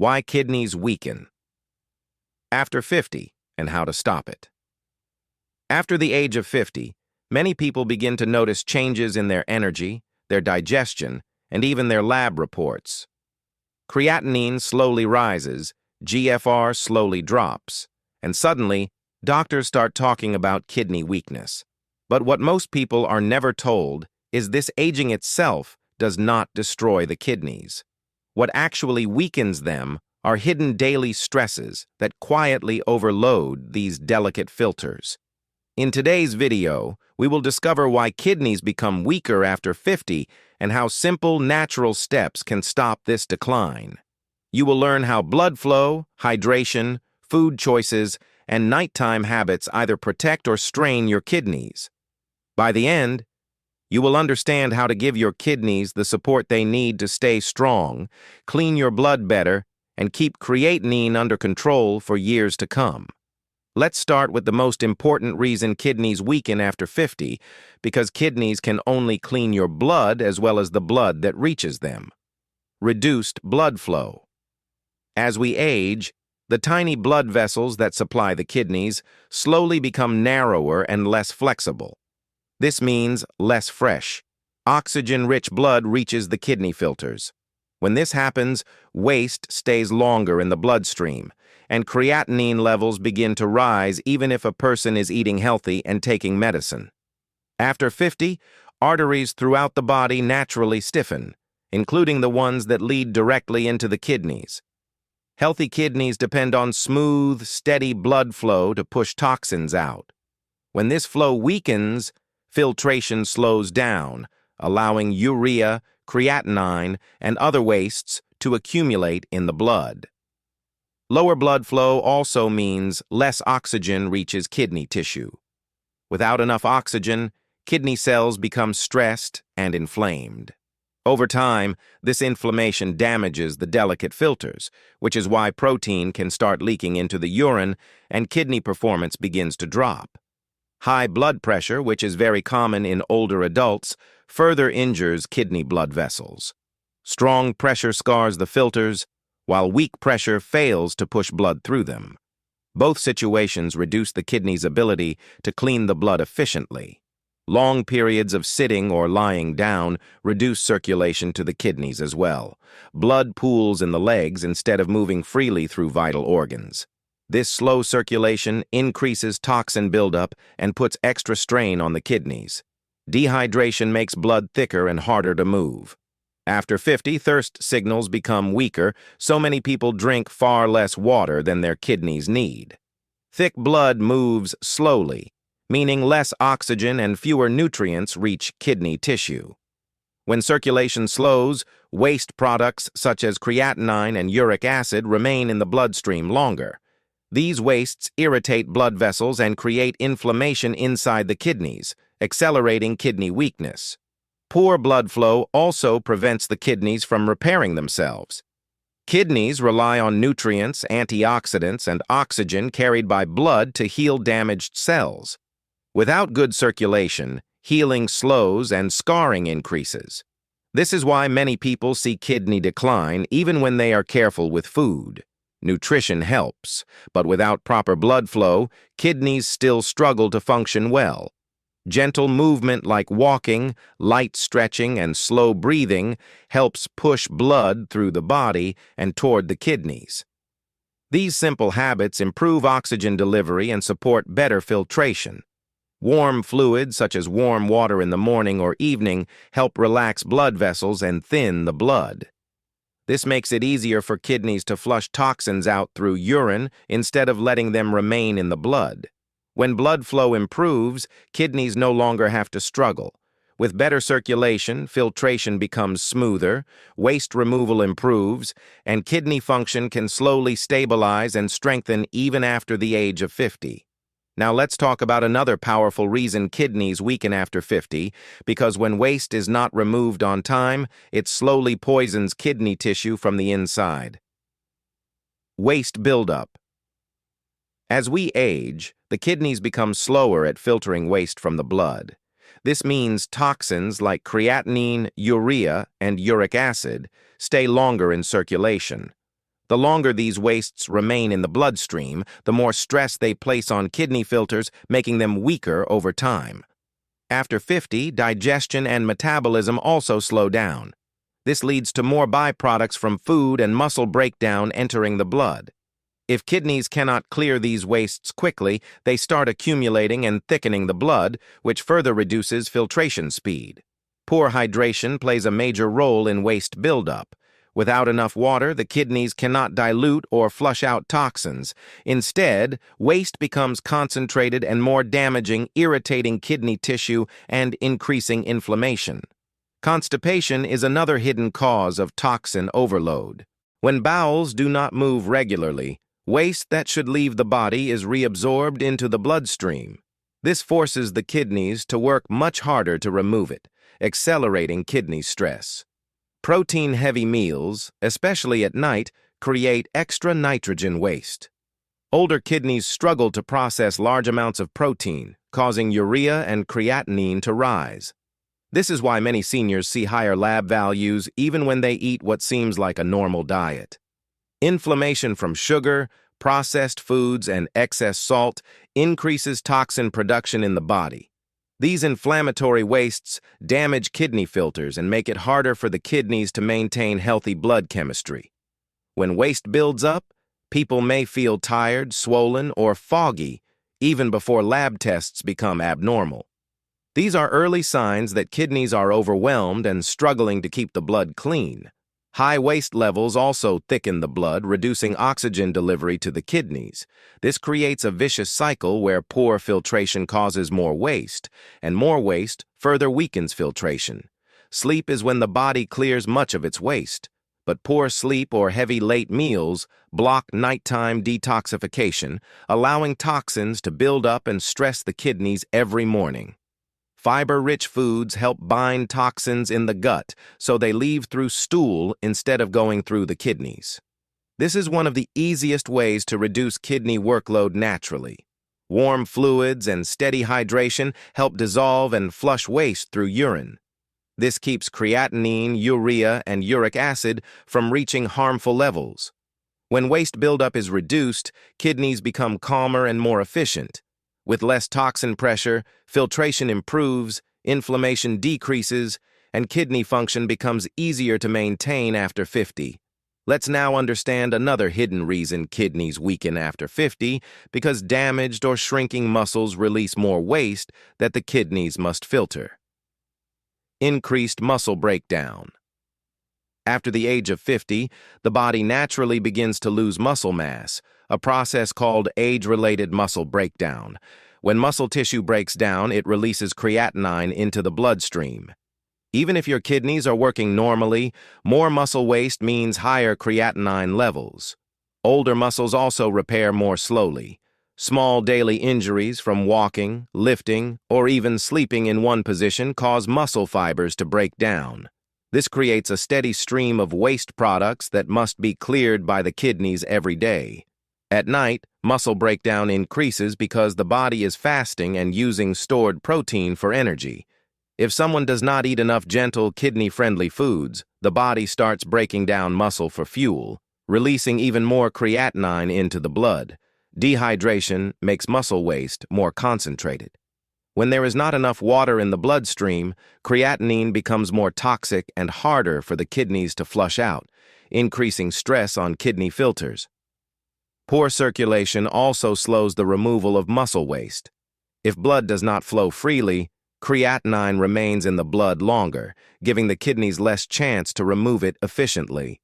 Why kidneys weaken. After 50, and how to stop it. After the age of 50, many people begin to notice changes in their energy, their digestion, and even their lab reports. Creatinine slowly rises, GFR slowly drops, and suddenly, doctors start talking about kidney weakness. But what most people are never told is this aging itself does not destroy the kidneys. What actually weakens them are hidden daily stresses that quietly overload these delicate filters. In today's video, we will discover why kidneys become weaker after 50 and how simple, natural steps can stop this decline. You will learn how blood flow, hydration, food choices, and nighttime habits either protect or strain your kidneys. By the end, you will understand how to give your kidneys the support they need to stay strong, clean your blood better, and keep creatinine under control for years to come. Let's start with the most important reason kidneys weaken after 50, because kidneys can only clean your blood as well as the blood that reaches them. Reduced blood flow. As we age, the tiny blood vessels that supply the kidneys slowly become narrower and less flexible. This means less fresh, oxygen-rich blood reaches the kidney filters. When this happens, waste stays longer in the bloodstream, and creatinine levels begin to rise even if a person is eating healthy and taking medicine. After 50, arteries throughout the body naturally stiffen, including the ones that lead directly into the kidneys. Healthy kidneys depend on smooth, steady blood flow to push toxins out. When this flow weakens, filtration slows down, allowing urea, creatinine, and other wastes to accumulate in the blood. Lower blood flow also means less oxygen reaches kidney tissue. Without enough oxygen, kidney cells become stressed and inflamed. Over time, this inflammation damages the delicate filters, which is why protein can start leaking into the urine and kidney performance begins to drop. High blood pressure, which is very common in older adults, further injures kidney blood vessels. Strong pressure scars the filters, while weak pressure fails to push blood through them. Both situations reduce the kidney's ability to clean the blood efficiently. Long periods of sitting or lying down reduce circulation to the kidneys as well. Blood pools in the legs instead of moving freely through vital organs. This slow circulation increases toxin buildup and puts extra strain on the kidneys. Dehydration makes blood thicker and harder to move. After 50, thirst signals become weaker, so many people drink far less water than their kidneys need. Thick blood moves slowly, meaning less oxygen and fewer nutrients reach kidney tissue. When circulation slows, waste products such as creatinine and uric acid remain in the bloodstream longer. These wastes irritate blood vessels and create inflammation inside the kidneys, accelerating kidney weakness. Poor blood flow also prevents the kidneys from repairing themselves. Kidneys rely on nutrients, antioxidants, and oxygen carried by blood to heal damaged cells. Without good circulation, healing slows and scarring increases. This is why many people see kidney decline even when they are careful with food. Nutrition helps, but without proper blood flow, kidneys still struggle to function well. Gentle movement like walking, light stretching, and slow breathing helps push blood through the body and toward the kidneys. These simple habits improve oxygen delivery and support better filtration. Warm fluids, such as warm water in the morning or evening, help relax blood vessels and thin the blood. This makes it easier for kidneys to flush toxins out through urine instead of letting them remain in the blood. When blood flow improves, kidneys no longer have to struggle. With better circulation, filtration becomes smoother, waste removal improves, and kidney function can slowly stabilize and strengthen even after the age of 50. Now let's talk about another powerful reason kidneys weaken after 50, because when waste is not removed on time, it slowly poisons kidney tissue from the inside. Waste buildup. As we age, the kidneys become slower at filtering waste from the blood. This means toxins like creatinine, urea, and uric acid stay longer in circulation. The longer these wastes remain in the bloodstream, the more stress they place on kidney filters, making them weaker over time. After 50, digestion and metabolism also slow down. This leads to more byproducts from food and muscle breakdown entering the blood. If kidneys cannot clear these wastes quickly, they start accumulating and thickening the blood, which further reduces filtration speed. Poor hydration plays a major role in waste buildup. Without enough water, the kidneys cannot dilute or flush out toxins. Instead, waste becomes concentrated and more damaging, irritating kidney tissue and increasing inflammation. Constipation is another hidden cause of toxin overload. When bowels do not move regularly, waste that should leave the body is reabsorbed into the bloodstream. This forces the kidneys to work much harder to remove it, accelerating kidney stress. Protein-heavy meals, especially at night, create extra nitrogen waste. Older kidneys struggle to process large amounts of protein, causing urea and creatinine to rise. This is why many seniors see higher lab values even when they eat what seems like a normal diet. Inflammation from sugar, processed foods, and excess salt increases toxin production in the body. These inflammatory wastes damage kidney filters and make it harder for the kidneys to maintain healthy blood chemistry. When waste builds up, people may feel tired, swollen, or foggy even before lab tests become abnormal. These are early signs that kidneys are overwhelmed and struggling to keep the blood clean. High waste levels also thicken the blood, reducing oxygen delivery to the kidneys. This creates a vicious cycle where poor filtration causes more waste, and more waste further weakens filtration. Sleep is when the body clears much of its waste, but poor sleep or heavy late meals block nighttime detoxification, allowing toxins to build up and stress the kidneys every morning. Fiber-rich foods help bind toxins in the gut, so they leave through stool instead of going through the kidneys. This is one of the easiest ways to reduce kidney workload naturally. Warm fluids and steady hydration help dissolve and flush waste through urine. This keeps creatinine, urea, and uric acid from reaching harmful levels. When waste buildup is reduced, kidneys become calmer and more efficient. With less toxin pressure, filtration improves, inflammation decreases, and kidney function becomes easier to maintain after 50. Let's now understand another hidden reason kidneys weaken after 50, because damaged or shrinking muscles release more waste that the kidneys must filter. Increased muscle breakdown. After the age of 50, the body naturally begins to lose muscle mass, a process called age-related muscle breakdown. When muscle tissue breaks down, it releases creatinine into the bloodstream. Even if your kidneys are working normally, more muscle waste means higher creatinine levels. Older muscles also repair more slowly. Small daily injuries from walking, lifting, or even sleeping in one position cause muscle fibers to break down. This creates a steady stream of waste products that must be cleared by the kidneys every day. At night, muscle breakdown increases because the body is fasting and using stored protein for energy. If someone does not eat enough gentle, kidney-friendly foods, the body starts breaking down muscle for fuel, releasing even more creatinine into the blood. Dehydration makes muscle waste more concentrated. When there is not enough water in the bloodstream, creatinine becomes more toxic and harder for the kidneys to flush out, increasing stress on kidney filters. Poor circulation also slows the removal of muscle waste. If blood does not flow freely, creatinine remains in the blood longer, giving the kidneys less chance to remove it efficiently.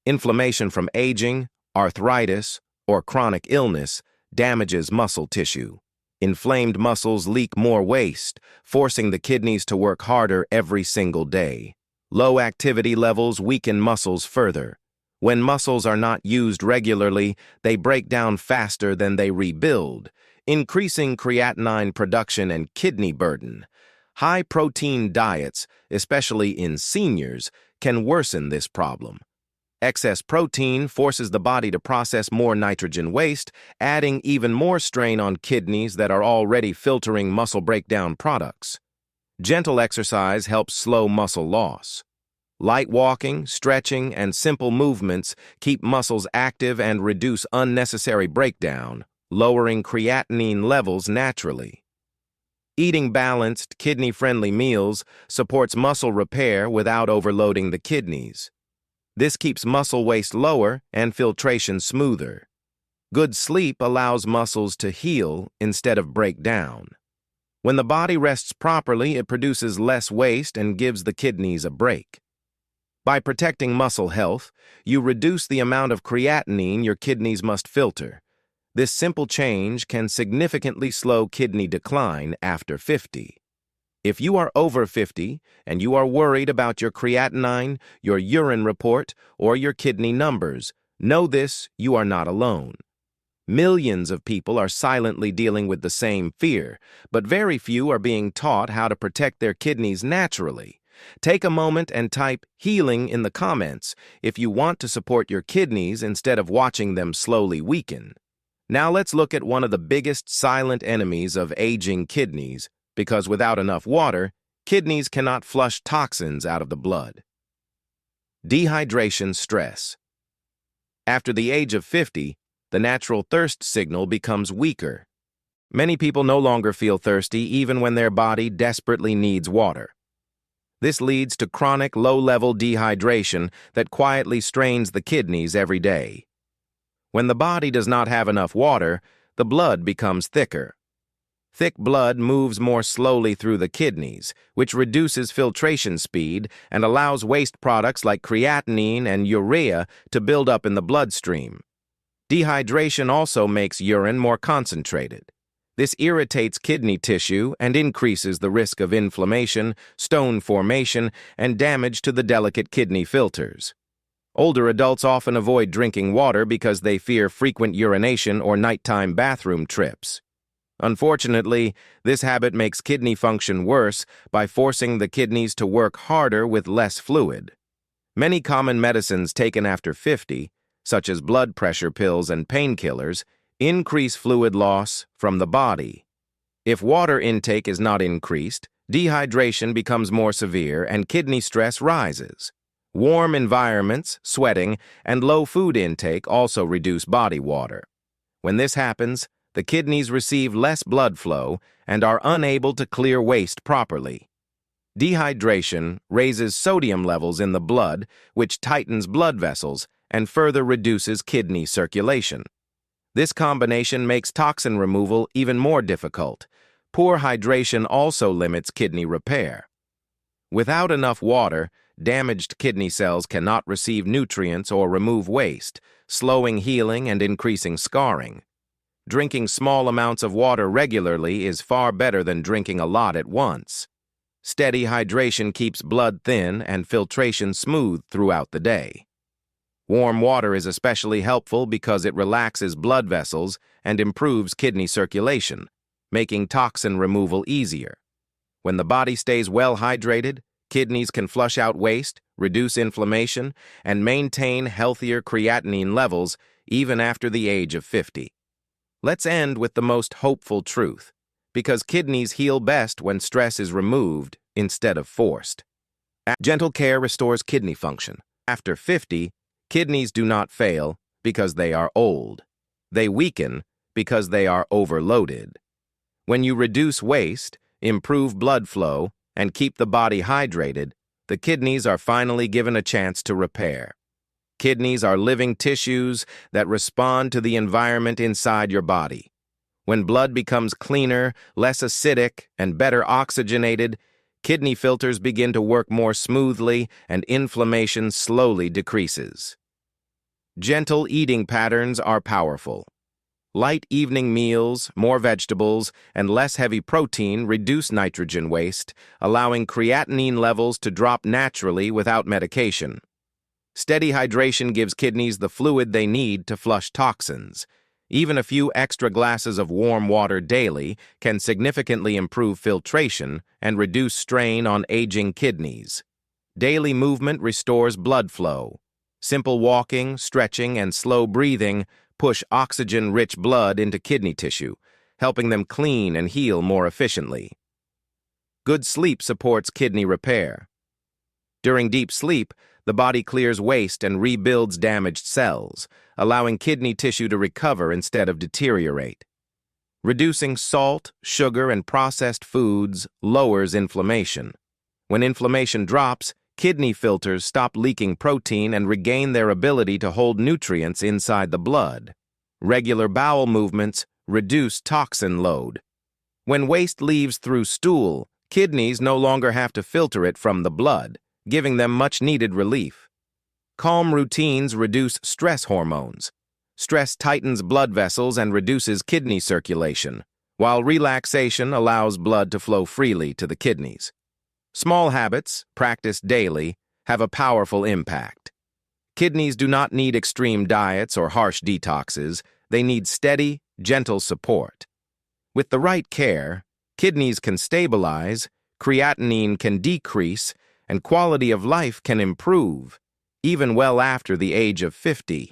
Inflammation from aging, arthritis, or chronic illness damages muscle tissue. Inflamed muscles leak more waste, forcing the kidneys to work harder every single day. Low activity levels weaken muscles further. When muscles are not used regularly, they break down faster than they rebuild, increasing creatinine production and kidney burden. High-protein diets, especially in seniors, can worsen this problem. Excess protein forces the body to process more nitrogen waste, adding even more strain on kidneys that are already filtering muscle breakdown products. Gentle exercise helps slow muscle loss. Light walking, stretching, and simple movements keep muscles active and reduce unnecessary breakdown, lowering creatinine levels naturally. Eating balanced, kidney-friendly meals supports muscle repair without overloading the kidneys. This keeps muscle waste lower and filtration smoother. Good sleep allows muscles to heal instead of break down. When the body rests properly, it produces less waste and gives the kidneys a break. By protecting muscle health, you reduce the amount of creatinine your kidneys must filter. This simple change can significantly slow kidney decline after 50. If you are over 50 and you are worried about your creatinine, your urine report, or your kidney numbers, know this: you are not alone. Millions of people are silently dealing with the same fear, but very few are being taught how to protect their kidneys naturally. Take a moment and type "healing" in the comments if you want to support your kidneys instead of watching them slowly weaken. Now let's look at one of the biggest silent enemies of aging kidneys, because without enough water, kidneys cannot flush toxins out of the blood. Dehydration stress. After the age of 50, the natural thirst signal becomes weaker. Many people no longer feel thirsty even when their body desperately needs water. This leads to chronic low-level dehydration that quietly strains the kidneys every day. When the body does not have enough water, the blood becomes thicker. Thick blood moves more slowly through the kidneys, which reduces filtration speed and allows waste products like creatinine and urea to build up in the bloodstream. Dehydration also makes urine more concentrated. This irritates kidney tissue and increases the risk of inflammation, stone formation, and damage to the delicate kidney filters. Older adults often avoid drinking water because they fear frequent urination or nighttime bathroom trips. Unfortunately, this habit makes kidney function worse by forcing the kidneys to work harder with less fluid. Many common medicines taken after 50, such as blood pressure pills and painkillers, increase fluid loss from the body. If water intake is not increased, dehydration becomes more severe and kidney stress rises. Warm environments, sweating, and low food intake also reduce body water. When this happens, the kidneys receive less blood flow and are unable to clear waste properly. Dehydration raises sodium levels in the blood, which tightens blood vessels and further reduces kidney circulation. This combination makes toxin removal even more difficult. Poor hydration also limits kidney repair. Without enough water, damaged kidney cells cannot receive nutrients or remove waste, slowing healing and increasing scarring. Drinking small amounts of water regularly is far better than drinking a lot at once. Steady hydration keeps blood thin and filtration smooth throughout the day. Warm water is especially helpful because it relaxes blood vessels and improves kidney circulation, making toxin removal easier. When the body stays well hydrated, kidneys can flush out waste, reduce inflammation, and maintain healthier creatinine levels even after the age of 50. Let's end with the most hopeful truth, because kidneys heal best when stress is removed instead of forced. Gentle care restores kidney function. After 50, kidneys do not fail because they are old. They weaken because they are overloaded. When you reduce waste, improve blood flow, and keep the body hydrated, the kidneys are finally given a chance to repair. Kidneys are living tissues that respond to the environment inside your body. When blood becomes cleaner, less acidic, and better oxygenated, kidney filters begin to work more smoothly and inflammation slowly decreases. Gentle eating patterns are powerful. Light evening meals, more vegetables, and less heavy protein reduce nitrogen waste, allowing creatinine levels to drop naturally without medication. Steady hydration gives kidneys the fluid they need to flush toxins. Even a few extra glasses of warm water daily can significantly improve filtration and reduce strain on aging kidneys. Daily movement restores blood flow. Simple walking, stretching, and slow breathing push oxygen-rich blood into kidney tissue, helping them clean and heal more efficiently. Good sleep supports kidney repair. During deep sleep, the body clears waste and rebuilds damaged cells, allowing kidney tissue to recover instead of deteriorate. Reducing salt, sugar, and processed foods lowers inflammation. When inflammation drops, kidney filters stop leaking protein and regain their ability to hold nutrients inside the blood. Regular bowel movements reduce toxin load. When waste leaves through stool, kidneys no longer have to filter it from the blood, giving them much-needed relief. Calm routines reduce stress hormones. Stress tightens blood vessels and reduces kidney circulation, while relaxation allows blood to flow freely to the kidneys. Small habits, practiced daily, have a powerful impact. Kidneys do not need extreme diets or harsh detoxes. They need steady, gentle support. With the right care, kidneys can stabilize, creatinine can decrease, and quality of life can improve, even well after the age of 50.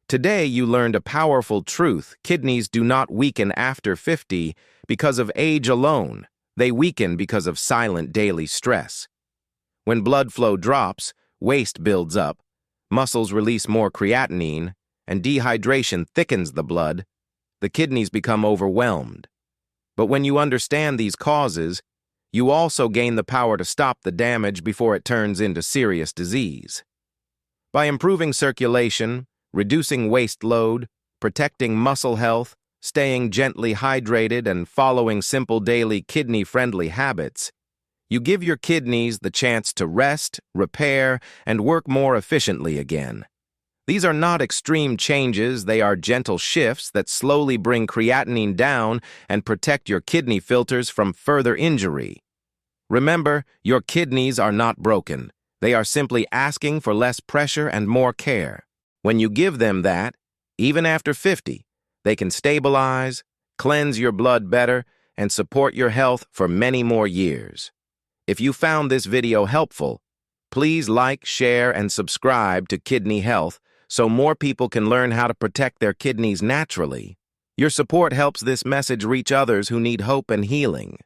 Today, you learned a powerful truth: kidneys do not weaken after 50 because of age alone. They weaken because of silent daily stress. When blood flow drops, waste builds up, muscles release more creatinine, and dehydration thickens the blood, the kidneys become overwhelmed. But when you understand these causes, you also gain the power to stop the damage before it turns into serious disease. By improving circulation, reducing waste load, protecting muscle health, staying gently hydrated, and following simple daily kidney-friendly habits, you give your kidneys the chance to rest, repair, and work more efficiently again. These are not extreme changes, they are gentle shifts that slowly bring creatinine down and protect your kidney filters from further injury. Remember, your kidneys are not broken. They are simply asking for less pressure and more care. When you give them that, even after 50, they can stabilize, cleanse your blood better, and support your health for many more years. If you found this video helpful, please like, share, and subscribe to Kidney Health so more people can learn how to protect their kidneys naturally. Your support helps this message reach others who need hope and healing.